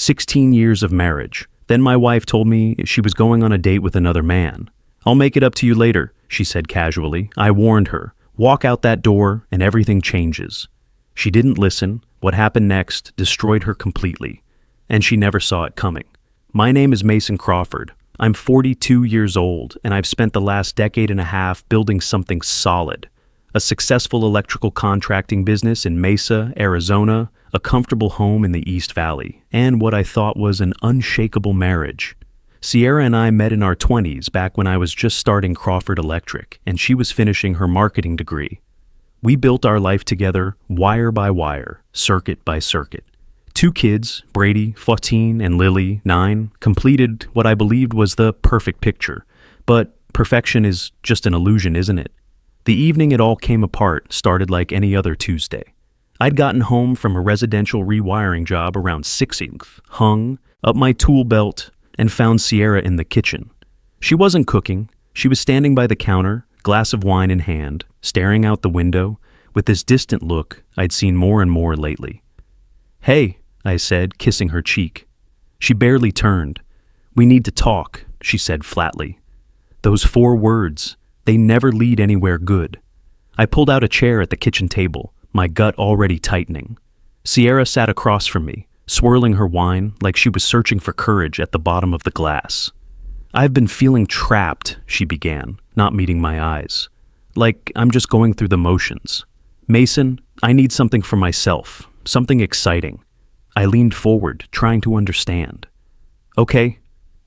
16 years of marriage. Then my wife told me she was going on a date with another man. I'll make it up to you later, she said casually. I warned her. Walk out that door and everything changes. She didn't listen. What happened next destroyed her completely. And she never saw it coming. My name is Mason Crawford. I'm 42 years old, and I've spent the last decade and a half building something solid. A successful electrical contracting business in Mesa, Arizona, a comfortable home in the East Valley, and what I thought was an unshakable marriage. Sierra and I met in our 20s back when I was just starting Crawford Electric, and she was finishing her marketing degree. We built our life together, wire by wire, circuit by circuit. 2 kids, Brady, 14, and Lily, 9, completed what I believed was the perfect picture. But perfection is just an illusion, isn't it? The evening it all came apart started like any other Tuesday. I'd gotten home from a residential rewiring job around 6th, hung up my tool belt, and found Sierra in the kitchen. She wasn't cooking. She was standing by the counter, glass of wine in hand, staring out the window, with this distant look I'd seen more and more lately. "Hey," I said, kissing her cheek. She barely turned. "We need to talk," she said flatly. Those 4 words, they never lead anywhere good. I pulled out a chair at the kitchen table, my gut already tightening. Sierra sat across from me, swirling her wine like she was searching for courage at the bottom of the glass. "I've been feeling trapped," she began, not meeting my eyes. "Like I'm just going through the motions. Mason, I need something for myself, something exciting." I leaned forward, trying to understand. "Okay,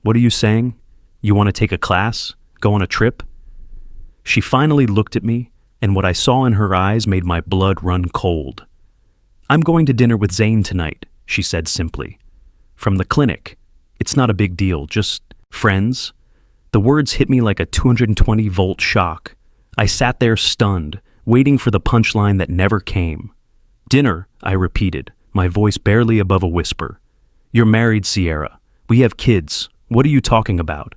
what are you saying? You want to take a class? Go on a trip?" She finally looked at me, and what I saw in her eyes made my blood run cold. "I'm going to dinner with Zane tonight," she said simply. "From the clinic. It's not a big deal, just friends." The words hit me like a 220-volt shock. I sat there stunned, waiting for the punchline that never came. "Dinner," I repeated, my voice barely above a whisper. "You're married, Sierra. We have kids. What are you talking about?"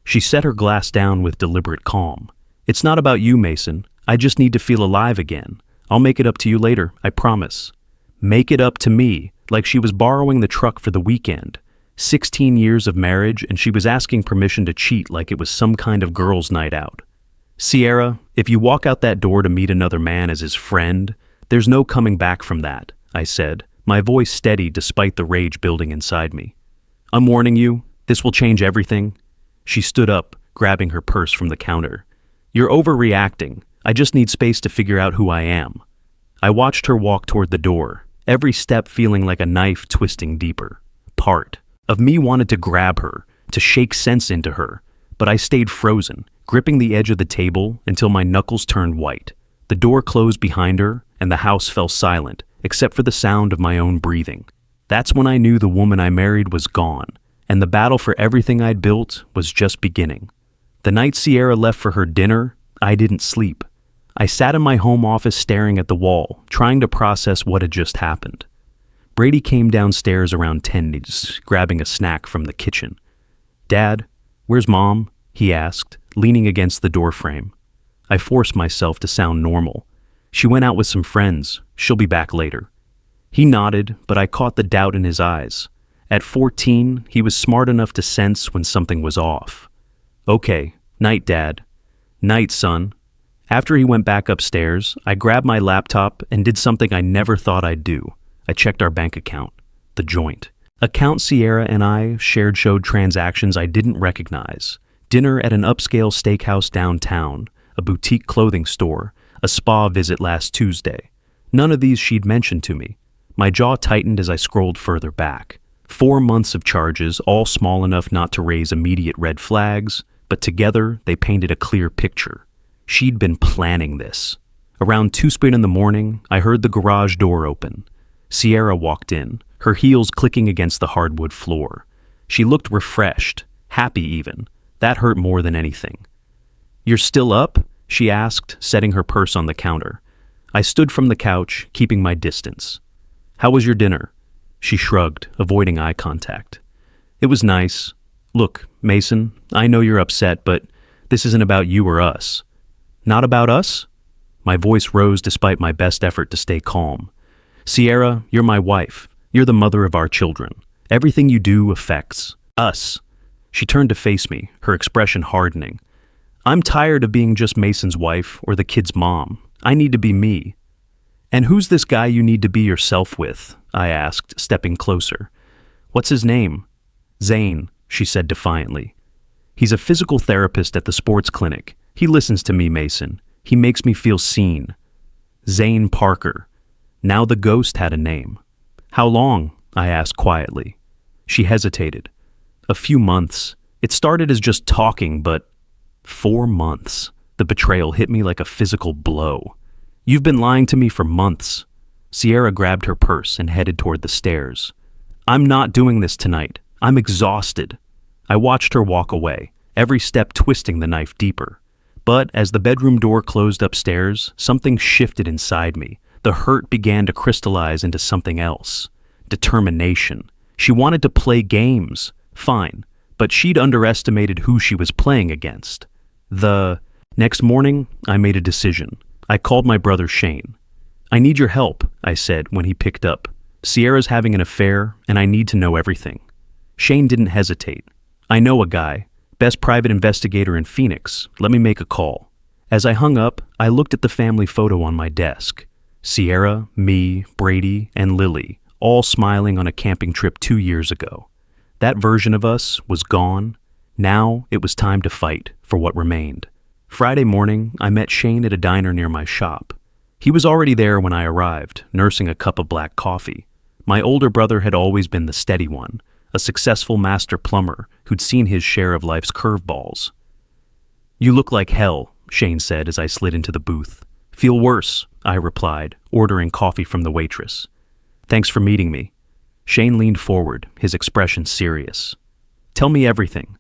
She set her glass down with deliberate calm. "It's not about you, Mason. I just need to feel alive again. I'll make it up to you later, I promise." Make it up to me, like she was borrowing the truck for the weekend. 16 years of marriage, and she was asking permission to cheat like it was some kind of girls' night out. "Sierra, if you walk out that door to meet another man as his friend, there's no coming back from that," I said, my voice steady despite the rage building inside me. "I'm warning you, this will change everything." She stood up, grabbing her purse from the counter. "You're overreacting. I just need space to figure out who I am." I watched her walk toward the door, every step feeling like a knife twisting deeper. Part of me wanted to grab her, to shake sense into her, but I stayed frozen, gripping the edge of the table until my knuckles turned white. The door closed behind her, and the house fell silent, except for the sound of my own breathing. That's when I knew the woman I married was gone, and the battle for everything I'd built was just beginning. The night Sierra left for her dinner, I didn't sleep. I sat in my home office staring at the wall, trying to process what had just happened. Brady came downstairs around 10, grabbing a snack from the kitchen. "Dad, where's Mom?" he asked, leaning against the doorframe. I forced myself to sound normal. "She went out with some friends. She'll be back later." He nodded, but I caught the doubt in his eyes. At 14, he was smart enough to sense when something was off. "Okay, night, Dad." "Night, son." After he went back upstairs, I grabbed my laptop and did something I never thought I'd do. I checked our bank account, the joint. Account Sierra and I shared showed transactions I didn't recognize. Dinner at an upscale steakhouse downtown, a boutique clothing store, a spa visit last Tuesday. None of these she'd mentioned to me. My jaw tightened as I scrolled further back. 4 months of charges, all small enough not to raise immediate red flags, but together they painted a clear picture. She'd been planning this. Around 2 in the morning, I heard the garage door open. Sierra walked in, her heels clicking against the hardwood floor. She looked refreshed, happy even. That hurt more than anything. "You're still up?" she asked, setting her purse on the counter. I stood from the couch, keeping my distance. "How was your dinner?" She shrugged, avoiding eye contact. "It was nice. Look, Mason, I know you're upset, but this isn't about you or us." "Not about us?" My voice rose despite my best effort to stay calm. "Sierra, you're my wife. You're the mother of our children. Everything you do affects us. She turned to face me, her expression hardening. I'm tired of being just Mason's wife or the kid's mom. I need to be me. And who's this guy you need to be yourself with? I asked, stepping closer. What's his name? Zane, she said defiantly. He's a physical therapist at the sports clinic. He listens to me, Mason. He makes me feel seen. Zane Parker. Now the ghost had a name. How long? I asked quietly. She hesitated. A few months. It started as just talking, but 4 months. The betrayal hit me like a physical blow. You've been lying to me for months. Sierra grabbed her purse and headed toward the stairs. I'm not doing this tonight. I'm exhausted. I watched her walk away, every step twisting the knife deeper. But as the bedroom door closed upstairs, something shifted inside me. The hurt began to crystallize into something else. Determination. She wanted to play games. Fine. But she'd underestimated who she was playing against. The next morning, I made a decision. I called my brother Shane. I need your help, I said when he picked up. Sierra's having an affair, and I need to know everything. Shane didn't hesitate. I know a guy, best private investigator in Phoenix. Let me make a call. As I hung up, I looked at the family photo on my desk. Sierra, me, Brady, and Lily, all smiling on a camping trip 2 years ago. That version of us was gone. Now it was time to fight for what remained. Friday morning, I met Shane at a diner near my shop. He was already there when I arrived, nursing a cup of black coffee. My older brother had always been the steady one, a successful master plumber who'd seen his share of life's curveballs. You look like hell, Shane said as I slid into the booth. Feel worse, I replied, ordering coffee from the waitress. Thanks for meeting me. Shane leaned forward, his expression serious. Tell me everything.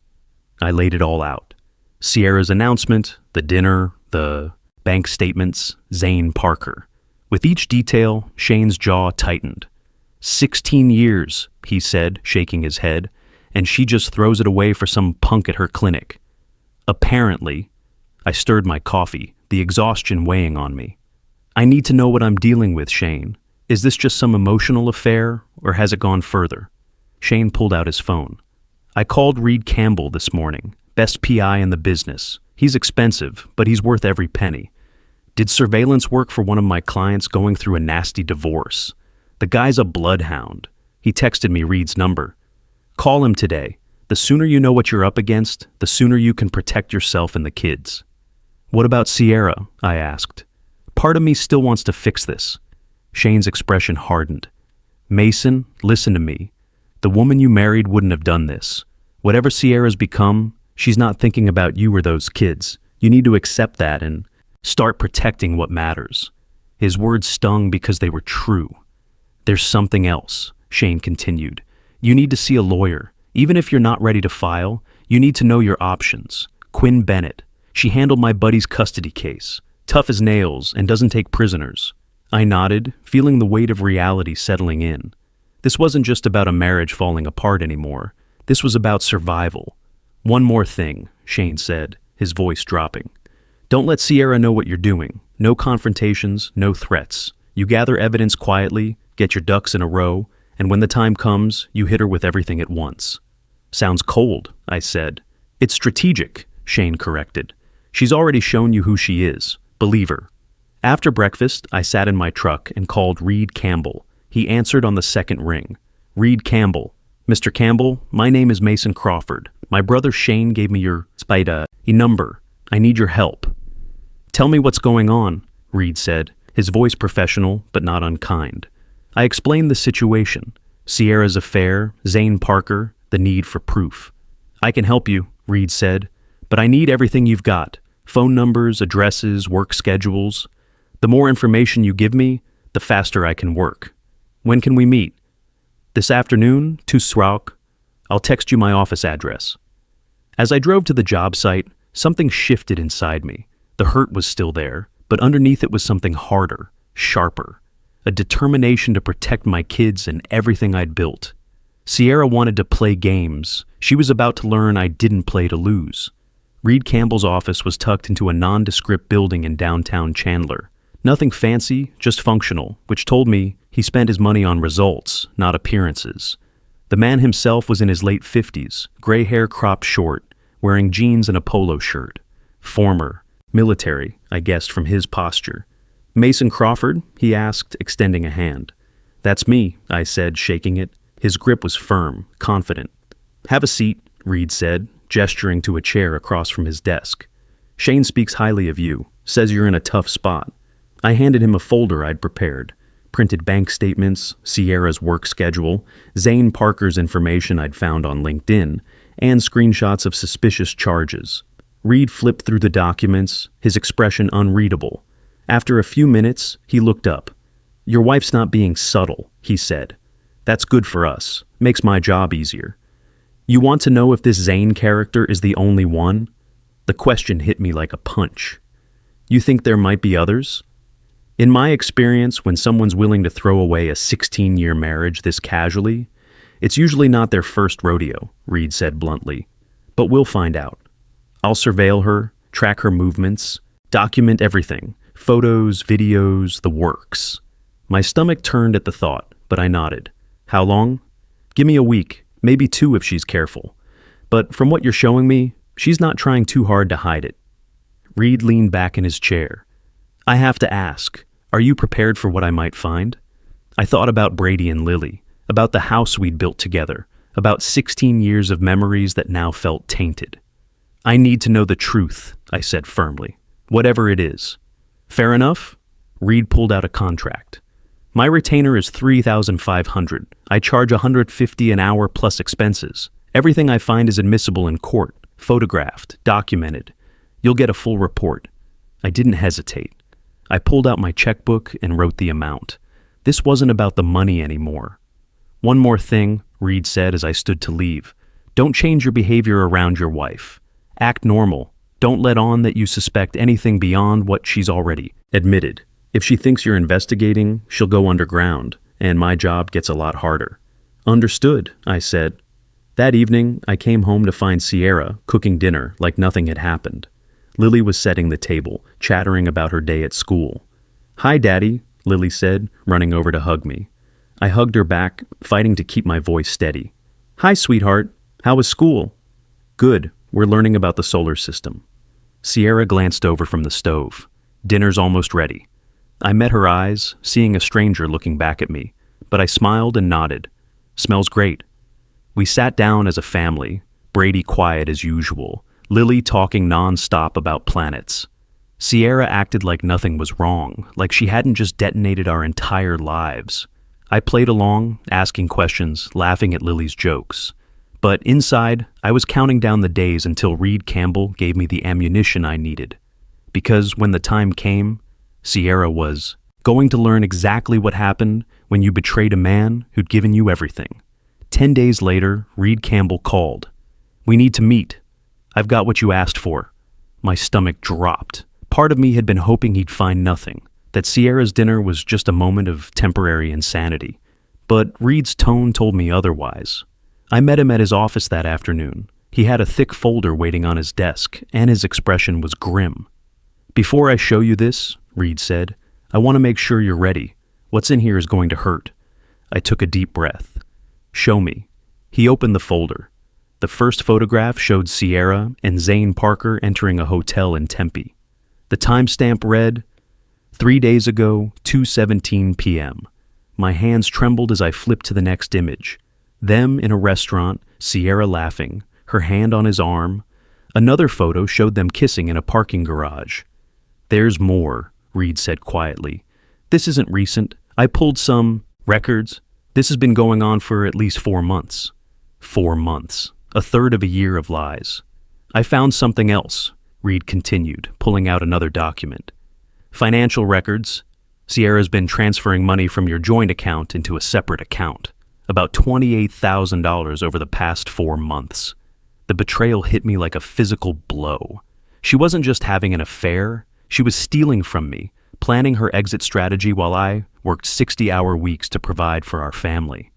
I laid it all out. Sierra's announcement, the dinner, the bank statements, Zane Parker. With each detail, Shane's jaw tightened. 16 years, he said, shaking his head, and she just throws it away for some punk at her clinic. Apparently. I stirred my coffee, the exhaustion weighing on me. I need to know what I'm dealing with, Shane. Is this just some emotional affair, or has it gone further? Shane pulled out his phone. I called Reed Campbell this morning, best PI in the business. He's expensive, but he's worth every penny. Did surveillance work for one of my clients going through a nasty divorce? The guy's a bloodhound. He texted me Reed's number. Call him today. The sooner you know what you're up against, the sooner you can protect yourself and the kids. What about Sierra? I asked. Part of me still wants to fix this. Shane's expression hardened. Mason, listen to me. The woman you married wouldn't have done this. Whatever Sierra's become, she's not thinking about you or those kids. You need to accept that and start protecting what matters. His words stung because they were true. There's something else, Shane continued. You need to see a lawyer. Even if you're not ready to file, you need to know your options. Quinn Bennett. She handled my buddy's custody case. Tough as nails and doesn't take prisoners. I nodded, feeling the weight of reality settling in. This wasn't just about a marriage falling apart anymore. This was about survival. One more thing, Shane said, his voice dropping. Don't let Sierra know what you're doing. No confrontations, no threats. You gather evidence quietly, get your ducks in a row, and when the time comes, you hit her with everything at once. Sounds cold, I said. It's strategic, Shane corrected. She's already shown you who she is. Believe her. After breakfast, I sat in my truck and called Reed Campbell. He answered on the second ring. Reed Campbell. Mr. Campbell, my name is Mason Crawford. My brother Shane gave me your number. I need your help. Tell me what's going on, Reed said, his voice professional but not unkind. I explained the situation. Sierra's affair, Zane Parker, the need for proof. I can help you, Reed said, but I need everything you've got. Phone numbers, addresses, work schedules. The more information you give me, the faster I can work. When can we meet? This afternoon, to Srauk. I'll text you my office address. As I drove to the job site, something shifted inside me. The hurt was still there, but underneath it was something harder, sharper. A determination to protect my kids and everything I'd built. Sierra wanted to play games. She was about to learn I didn't play to lose. Reed Campbell's office was tucked into a nondescript building in downtown Chandler. Nothing fancy, just functional, which told me he spent his money on results, not appearances. The man himself was in his late 50s, gray hair cropped short, wearing jeans and a polo shirt. Former. Military, I guessed from his posture. "Mason Crawford?" he asked, extending a hand. "That's me," I said, shaking it. His grip was firm, confident. "Have a seat," Reed said, gesturing to a chair across from his desk. "Shane speaks highly of you, says you're in a tough spot." I handed him a folder I'd prepared. Printed bank statements, Sierra's work schedule, Zane Parker's information I'd found on LinkedIn, and screenshots of suspicious charges. Reed flipped through the documents, his expression unreadable. After a few minutes, he looked up. "Your wife's not being subtle," he said. "That's good for us. Makes my job easier." "You want to know if this Zane character is the only one?" The question hit me like a punch. "You think there might be others?" In my experience, when someone's willing to throw away a 16-year marriage this casually, it's usually not their first rodeo, Reed said bluntly. "But we'll find out. I'll surveil her, track her movements, document everything, photos, videos, the works." My stomach turned at the thought, but I nodded. "How long?" "Give me a week, maybe 2 if she's careful. But from what you're showing me, she's not trying too hard to hide it." Reed leaned back in his chair. "I have to ask, are you prepared for what I might find?" I thought about Brady and Lily, about the house we'd built together, about 16 years of memories that now felt tainted. "I need to know the truth," I said firmly, "whatever it is." "Fair enough?" Reed pulled out a contract. "My retainer is $3,500. I charge $150 an hour plus expenses. Everything I find is admissible in court, photographed, documented. You'll get a full report." I didn't hesitate. I pulled out my checkbook and wrote the amount. This wasn't about the money anymore. "One more thing," Reed said as I stood to leave. "Don't change your behavior around your wife. Act normal. Don't let on that you suspect anything beyond what she's already admitted. If she thinks you're investigating, she'll go underground, and my job gets a lot harder." "Understood," I said. That evening, I came home to find Sierra cooking dinner like nothing had happened. Lily was setting the table, chattering about her day at school. "Hi, Daddy," Lily said, running over to hug me. I hugged her back, fighting to keep my voice steady. "Hi, sweetheart. How was school?" "Good. We're learning about the solar system." Sierra glanced over from the stove. "Dinner's almost ready." I met her eyes, seeing a stranger looking back at me, but I smiled and nodded. "Smells great." We sat down as a family, Brady quiet as usual, Lily talking non-stop about planets. Sierra acted like nothing was wrong, like she hadn't just detonated our entire lives. I played along, asking questions, laughing at Lily's jokes. But inside, I was counting down the days until Reed Campbell gave me the ammunition I needed. Because when the time came, Sierra was going to learn exactly what happened when you betrayed a man who'd given you everything. 10 days later, Reed Campbell called. "We need to meet. I've got what you asked for." My stomach dropped. Part of me had been hoping he'd find nothing, that Sierra's dinner was just a moment of temporary insanity. But Reed's tone told me otherwise. I met him at his office that afternoon. He had a thick folder waiting on his desk, and his expression was grim. "Before I show you this," Reed said, "I want to make sure you're ready. What's in here is going to hurt." I took a deep breath. "Show me." He opened the folder. The first photograph showed Sierra and Zane Parker entering a hotel in Tempe. The timestamp read, 3 days ago, 2:17 p.m. My hands trembled as I flipped to the next image. Them in a restaurant, Sierra laughing, her hand on his arm. Another photo showed them kissing in a parking garage. "There's more," Reed said quietly. "This isn't recent. I pulled some records. This has been going on for at least 4 months. 4 months. A third of a year of lies. I found something else," Reed continued, pulling out another document. "Financial records. Sierra's been transferring money from your joint account into a separate account. About $28,000 over the past 4 months. The betrayal hit me like a physical blow. She wasn't just having an affair. She was stealing from me, planning her exit strategy while I worked 60-hour weeks to provide for our family."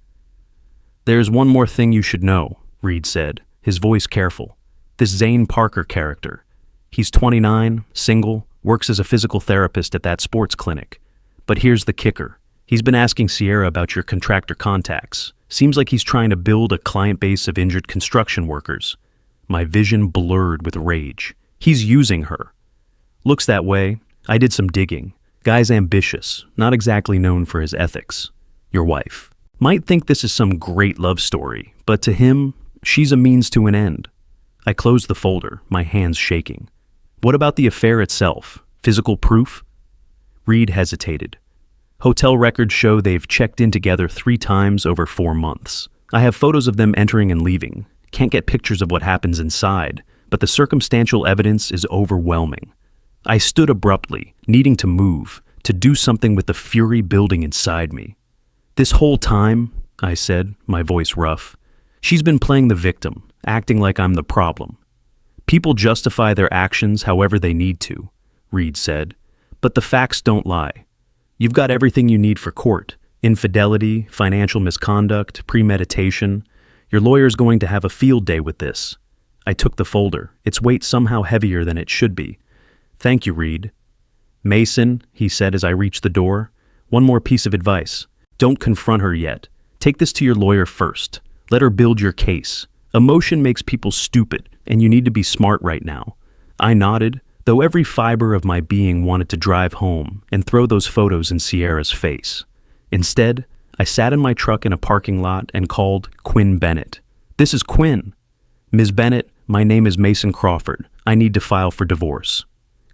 "There's one more thing you should know," Reed said, his voice careful. "This Zane Parker character. He's 29, single, works as a physical therapist at that sports clinic. But here's the kicker. He's been asking Sierra about your contractor contacts. Seems like he's trying to build a client base of injured construction workers. My vision blurred with rage. He's using her. Looks that way. I did some digging. Guy's ambitious, not exactly known for his ethics. Your wife. Might think this is some great love story, but to him, she's a means to an end. I closed the folder, my hands shaking. What about the affair itself? Physical proof? Reed hesitated. Hotel records show they've checked in together 3 times over 4 months. I have photos of them entering and leaving. Can't get pictures of what happens inside, but the circumstantial evidence is overwhelming. I stood abruptly, needing to move, to do something with the fury building inside me. This whole time, I said, my voice rough, she's been playing the victim, acting like I'm the problem. People justify their actions however they need to, Reed said, but the facts don't lie. You've got everything you need for court: infidelity, financial misconduct, premeditation. Your lawyer's going to have a field day with this. I took the folder, its weight somehow heavier than it should be. Thank you, Reed. Mason, he said as I reached the door, one more piece of advice. Don't confront her yet. Take this to your lawyer first. Let her build your case. Emotion makes people stupid, and you need to be smart right now. I nodded, though every fiber of my being wanted to drive home and throw those photos in Sierra's face. Instead, I sat in my truck in a parking lot and called Quinn Bennett. This is Quinn. Ms. Bennett, my name is Mason Crawford. I need to file for divorce.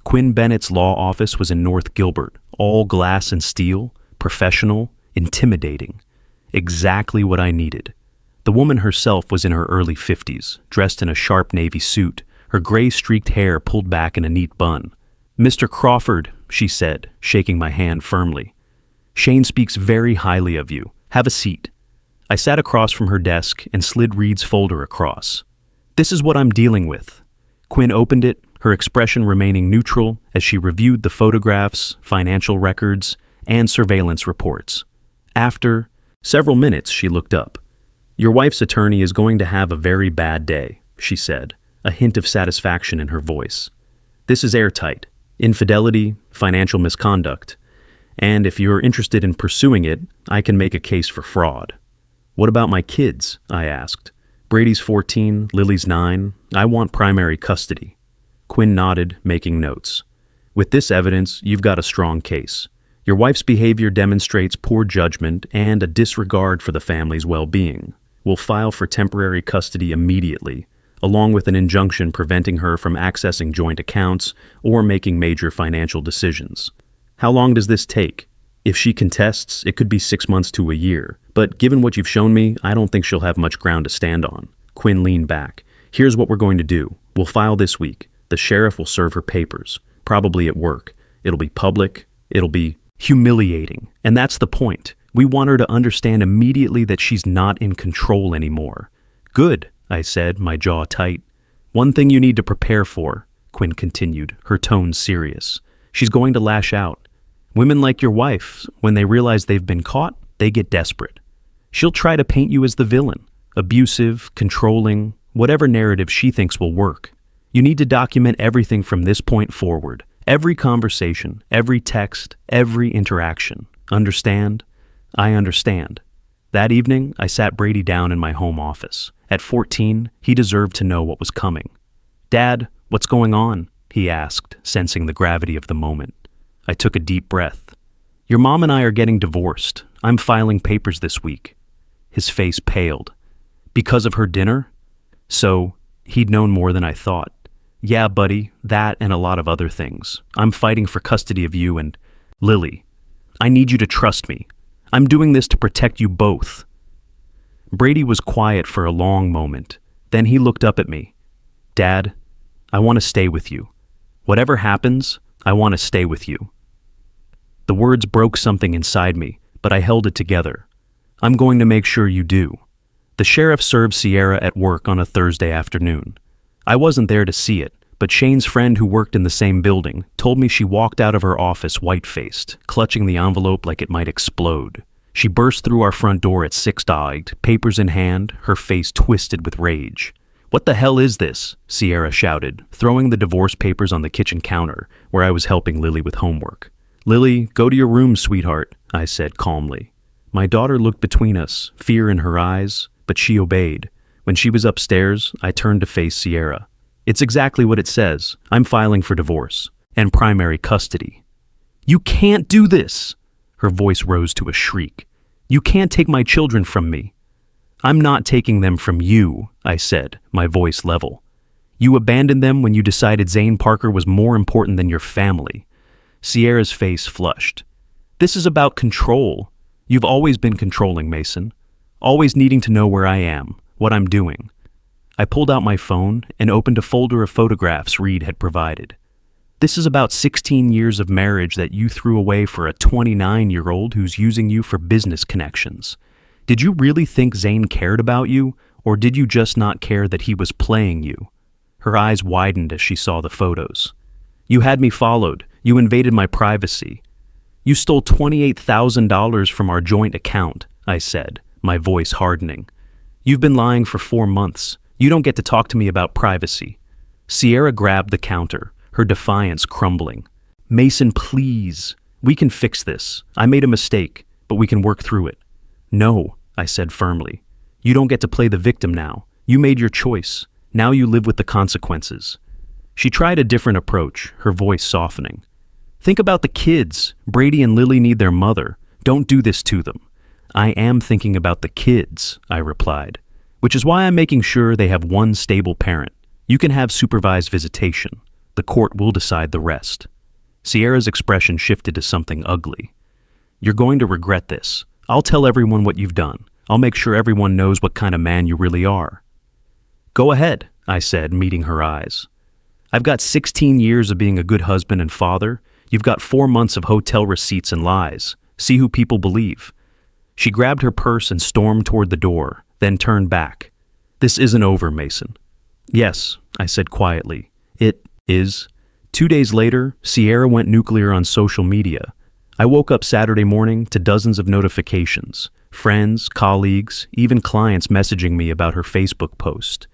Quinn Bennett's law office was in North Gilbert, all glass and steel, professional, intimidating. Exactly what I needed. The woman herself was in her early 50s, dressed in a sharp navy suit, her gray-streaked hair pulled back in a neat bun. Mr. Crawford, she said, shaking my hand firmly. Shane speaks very highly of you. Have a seat. I sat across from her desk and slid Reed's folder across. This is what I'm dealing with. Quinn opened it, her expression remaining neutral as she reviewed the photographs, financial records, and surveillance reports. After several minutes, she looked up. Your wife's attorney is going to have a very bad day, she said, a hint of satisfaction in her voice. This is airtight. Infidelity, financial misconduct. And if you're interested in pursuing it, I can make a case for fraud. What about my kids? I asked. Brady's 14, Lily's 9. I want primary custody. Quinn nodded, making notes. With this evidence, you've got a strong case. Your wife's behavior demonstrates poor judgment and a disregard for the family's well-being. We'll file for temporary custody immediately, along with an injunction preventing her from accessing joint accounts or making major financial decisions. How long does this take? If she contests, it could be 6 months to a year. But given what you've shown me, I don't think she'll have much ground to stand on. Quinn leaned back. Here's what we're going to do. We'll file this week. The sheriff will serve her papers, probably at work. It'll be public. It'll be humiliating. And that's the point. We want her to understand immediately that she's not in control anymore. Good, I said, my jaw tight. One thing you need to prepare for, Quinn continued, her tone serious. She's going to lash out. Women like your wife, when they realize they've been caught, they get desperate. She'll try to paint you as the villain, abusive, controlling, whatever narrative she thinks will work. You need to document everything from this point forward. Every conversation, every text, every interaction. Understand? I understand. That evening, I sat Brady down in my home office. At 14, he deserved to know what was coming. Dad, what's going on? He asked, sensing the gravity of the moment. I took a deep breath. Your mom and I are getting divorced. I'm filing papers this week. His face paled. Because of her dinner? So, he'd known more than I thought. Yeah, buddy, that and a lot of other things. I'm fighting for custody of you and Lily. I need you to trust me. I'm doing this to protect you both. Brady was quiet for a long moment. Then he looked up at me. Dad, I want to stay with you. Whatever happens, I want to stay with you. The words broke something inside me, but I held it together. I'm going to make sure you do. The sheriff served Sierra at work on a Thursday afternoon. I wasn't there to see it, but Shane's friend who worked in the same building told me she walked out of her office white-faced, clutching the envelope like it might explode. She burst through our front door at 6-eyed, papers in hand, her face twisted with rage. What the hell is this? Sierra shouted, throwing the divorce papers on the kitchen counter, where I was helping Lily with homework. Lily, go to your room, sweetheart, I said calmly. My daughter looked between us, fear in her eyes, but she obeyed. When she was upstairs, I turned to face Sierra. It's exactly what it says. I'm filing for divorce and primary custody. You can't do this! Her voice rose to a shriek. You can't take my children from me. I'm not taking them from you, I said, my voice level. You abandoned them when you decided Zane Parker was more important than your family. Sierra's face flushed. This is about control. You've always been controlling, Mason. Always needing to know where I am, what I'm doing. I pulled out my phone and opened a folder of photographs Reed had provided. This is about 16 years of marriage that you threw away for a 29-year-old who's using you for business connections. Did you really think Zane cared about you, or did you just not care that he was playing you? Her eyes widened as she saw the photos. You had me followed. You invaded my privacy. You stole $28,000 from our joint account, I said, my voice hardening. You've been lying for 4 months. You don't get to talk to me about privacy. Sierra grabbed the counter, her defiance crumbling. Mason, please. We can fix this. I made a mistake, but we can work through it. No, I said firmly. You don't get to play the victim now. You made your choice. Now you live with the consequences. She tried a different approach, her voice softening. Think about the kids. Brady and Lily need their mother. Don't do this to them. I am thinking about the kids, I replied, which is why I'm making sure they have one stable parent. You can have supervised visitation. The court will decide the rest. Sierra's expression shifted to something ugly. You're going to regret this. I'll tell everyone what you've done. I'll make sure everyone knows what kind of man you really are. Go ahead, I said, meeting her eyes. I've got 16 years of being a good husband and father. You've got 4 months of hotel receipts and lies. See who people believe. She grabbed her purse and stormed toward the door, then turned back. This isn't over, Mason. Yes, I said quietly. It is. 2 days later, Sierra went nuclear on social media. I woke up Saturday morning to dozens of notifications, friends, colleagues, even clients messaging me about her Facebook post.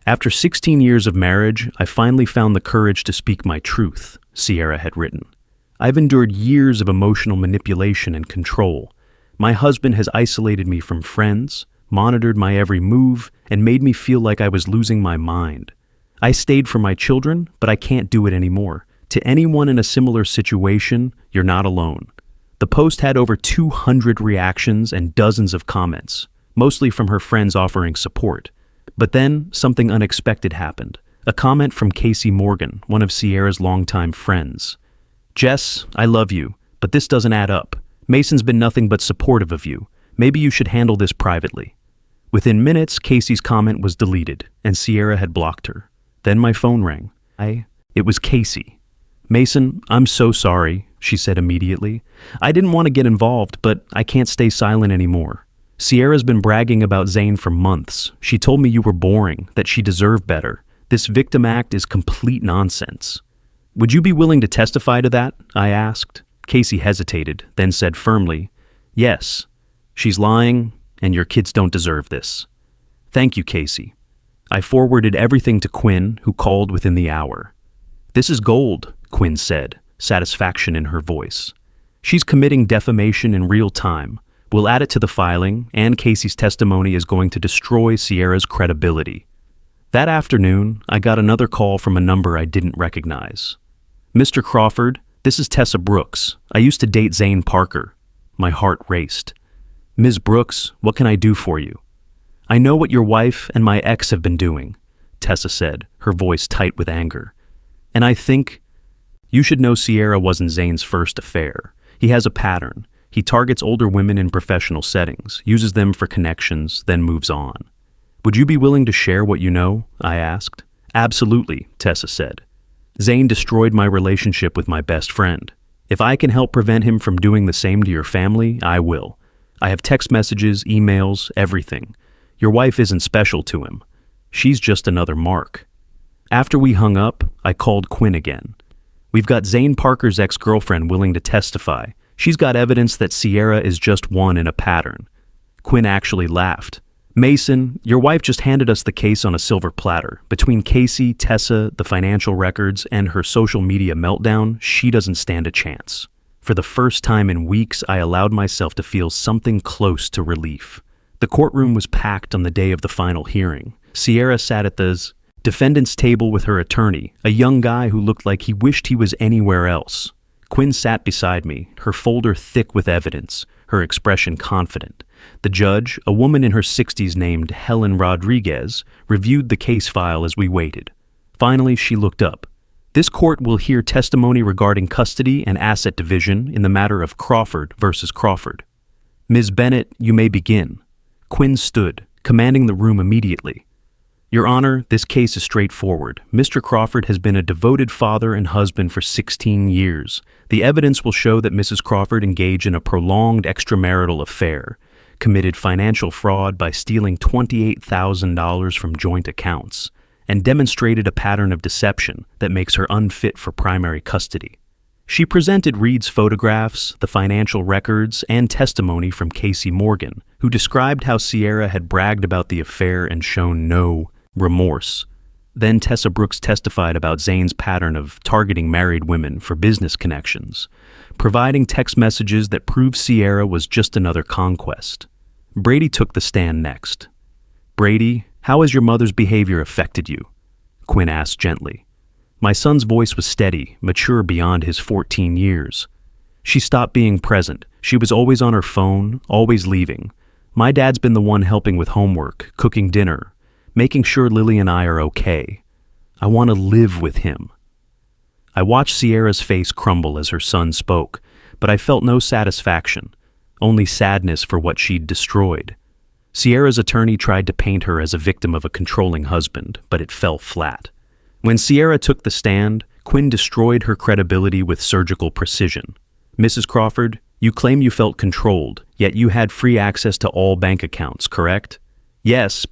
After 16 years of marriage, I finally found the courage to speak my truth, Sierra had written. I've endured years of emotional manipulation and control. My husband has isolated me from friends, monitored my every move, and made me feel like I was losing my mind. I stayed for my children, but I can't do it anymore. To anyone in a similar situation, you're not alone. The post had over 200 reactions and dozens of comments, mostly from her friends offering support. But then, something unexpected happened. A comment from Casey Morgan, one of Sierra's longtime friends. Jess, I love you, but this doesn't add up. Mason's been nothing but supportive of you. Maybe you should handle this privately. Within minutes, Casey's comment was deleted, and Sierra had blocked her. Then my phone rang. It was Casey. Mason, I'm so sorry, she said immediately. I didn't want to get involved, but I can't stay silent anymore. Sierra's been bragging about Zane for months. She told me you were boring, that she deserved better. This victim act is complete nonsense. Would you be willing to testify to that? I asked. Casey hesitated, then said firmly, Yes. She's lying, and your kids don't deserve this. Thank you, Casey. I forwarded everything to Quinn, who called within the hour. This is gold, Quinn said, satisfaction in her voice. She's committing defamation in real time. We'll add it to the filing, and Casey's testimony is going to destroy Sierra's credibility. That afternoon, I got another call from a number I didn't recognize. Mr. Crawford, this is Tessa Brooks. I used to date Zane Parker. My heart raced. Ms. Brooks, what can I do for you? I know what your wife and my ex have been doing, Tessa said, her voice tight with anger. And I think you should know Sierra wasn't Zane's first affair. He has a pattern. He targets older women in professional settings, uses them for connections, then moves on. Would you be willing to share what you know? I asked. Absolutely, Tessa said. Zane destroyed my relationship with my best friend. If I can help prevent him from doing the same to your family, I will. I have text messages, emails, everything. Your wife isn't special to him. She's just another mark. After we hung up, I called Quinn again. We've got Zane Parker's ex-girlfriend willing to testify. She's got evidence that Sierra is just one in a pattern. Quinn actually laughed. Mason, your wife just handed us the case on a silver platter. Between Casey, Tessa, the financial records, and her social media meltdown, she doesn't stand a chance. For the first time in weeks, I allowed myself to feel something close to relief. The courtroom was packed on the day of the final hearing. Sierra sat at the defendant's table with her attorney, a young guy who looked like he wished he was anywhere else. Quinn sat beside me, her folder thick with evidence, her expression confident. The judge, a woman in her 60s named Helen Rodriguez, reviewed the case file as we waited. Finally, she looked up. This court will hear testimony regarding custody and asset division in the matter of Crawford versus Crawford. Ms. Bennett, you may begin. Quinn stood, commanding the room immediately. Your Honor, this case is straightforward. Mr. Crawford has been a devoted father and husband for 16 years. The evidence will show that Mrs. Crawford engaged in a prolonged extramarital affair, committed financial fraud by stealing $28,000 from joint accounts, and demonstrated a pattern of deception that makes her unfit for primary custody. She presented Reed's photographs, the financial records, and testimony from Casey Morgan, who described how Sierra had bragged about the affair and shown no remorse. Then Tessa Brooks testified about Zane's pattern of targeting married women for business connections, providing text messages that proved Sierra was just another conquest. Brady took the stand next. Brady, how has your mother's behavior affected you? Quinn asked gently. My son's voice was steady, mature beyond his 14 years. She stopped being present. She was always on her phone, always leaving. My dad's been the one helping with homework, cooking dinner, making sure Lily and I are okay. I want to live with him. I watched Sierra's face crumble as her son spoke, but I felt no satisfaction, only sadness for what she'd destroyed. Sierra's attorney tried to paint her as a victim of a controlling husband, but it fell flat. When Sierra took the stand, Quinn destroyed her credibility with surgical precision. Mrs. Crawford, you claim you felt controlled, yet you had free access to all bank accounts, correct? Yes,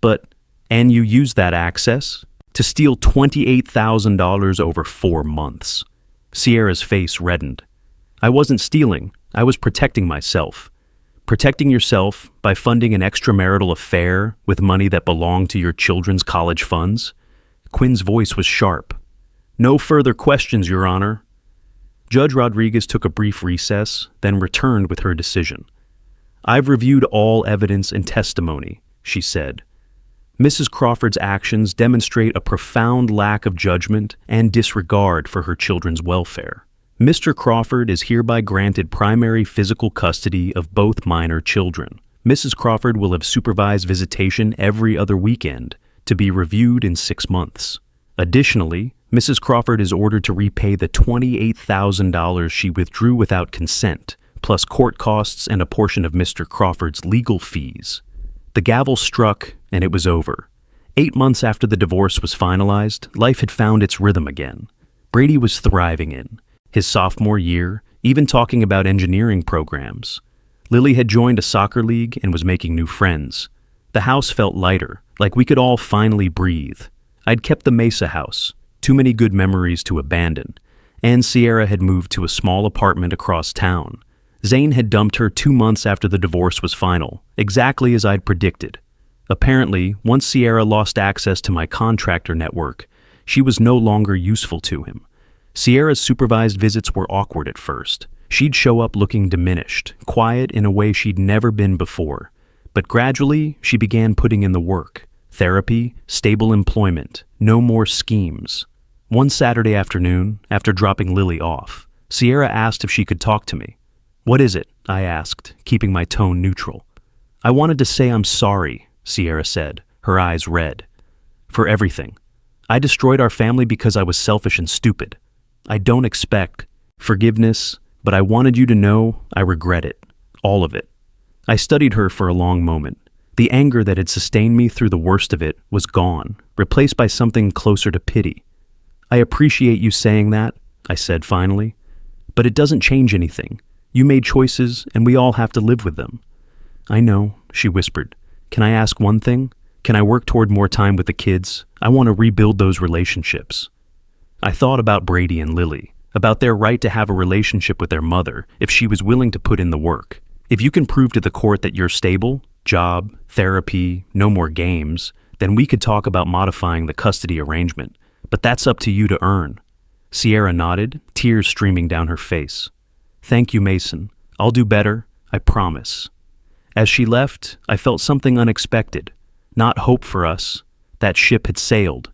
and you used that access to steal $28,000 over 4 months. Sierra's face reddened. I wasn't stealing, I was protecting myself. Protecting yourself by funding an extramarital affair with money that belonged to your children's college funds? Quinn's voice was sharp. No further questions, Your Honor. Judge Rodriguez took a brief recess, then returned with her decision. I've reviewed all evidence and testimony, she said. Mrs. Crawford's actions demonstrate a profound lack of judgment and disregard for her children's welfare. Mr. Crawford is hereby granted primary physical custody of both minor children. Mrs. Crawford will have supervised visitation every other weekend, to be reviewed in 6 months. Additionally, Mrs. Crawford is ordered to repay the $28,000 she withdrew without consent, plus court costs and a portion of Mr. Crawford's legal fees. The gavel struck, and it was over. 8 months after the divorce was finalized, life had found its rhythm again. Brady was thriving in his sophomore year, even talking about engineering programs. Lily had joined a soccer league and was making new friends. The house felt lighter, like we could all finally breathe. I'd kept the Mesa house, too many good memories to abandon, and Sierra had moved to a small apartment across town. Zane had dumped her 2 months after the divorce was final, exactly as I'd predicted. Apparently, once Sierra lost access to my contractor network, she was no longer useful to him. Sierra's supervised visits were awkward at first. She'd show up looking diminished, quiet in a way she'd never been before. But gradually, she began putting in the work. Therapy, stable employment, no more schemes. One Saturday afternoon, after dropping Lily off, Sierra asked if she could talk to me. What is it? I asked, keeping my tone neutral. I wanted to say I'm sorry, Sierra said, her eyes red. For everything. I destroyed our family because I was selfish and stupid. I don't expect forgiveness, but I wanted you to know I regret it. All of it. I studied her for a long moment. The anger that had sustained me through the worst of it was gone, replaced by something closer to pity. I appreciate you saying that, I said finally, but it doesn't change anything. You made choices, and we all have to live with them. I know, she whispered. Can I ask one thing? Can I work toward more time with the kids? I want to rebuild those relationships. I thought about Brady and Lily, about their right to have a relationship with their mother if she was willing to put in the work. If you can prove to the court that you're stable, job, therapy, no more games, then we could talk about modifying the custody arrangement. But that's up to you to earn. Sierra nodded, tears streaming down her face. Thank you, Mason. I'll do better, I promise. As she left, I felt something unexpected. Not hope for us, that ship had sailed,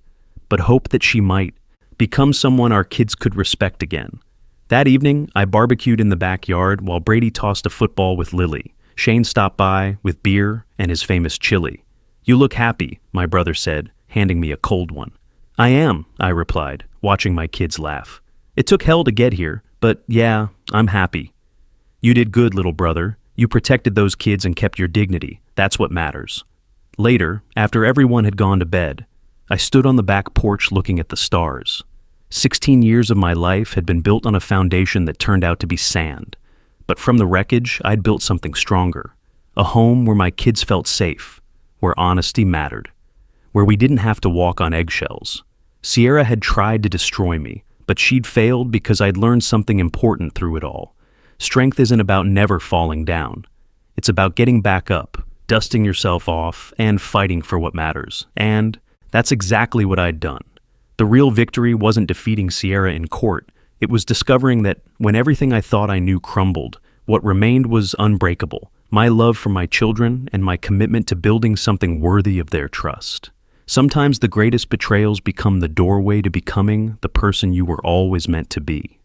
but hope that she might become someone our kids could respect again. That evening, I barbecued in the backyard while Brady tossed a football with Lily. Shane stopped by with beer and his famous chili. You look happy, my brother said, handing me a cold one. I am, I replied, watching my kids laugh. It took hell to get here, but yeah, I'm happy. You did good, little brother. You protected those kids and kept your dignity. That's what matters. Later, after everyone had gone to bed, I stood on the back porch looking at the stars. 16 years of my life had been built on a foundation that turned out to be sand. But from the wreckage, I'd built something stronger. A home where my kids felt safe, where honesty mattered, where we didn't have to walk on eggshells. Sierra had tried to destroy me, but she'd failed because I'd learned something important through it all. Strength isn't about never falling down. It's about getting back up, dusting yourself off, and fighting for what matters. And that's exactly what I'd done. The real victory wasn't defeating Sierra in court. It was discovering that when everything I thought I knew crumbled, what remained was unbreakable. My love for my children and my commitment to building something worthy of their trust. Sometimes the greatest betrayals become the doorway to becoming the person you were always meant to be.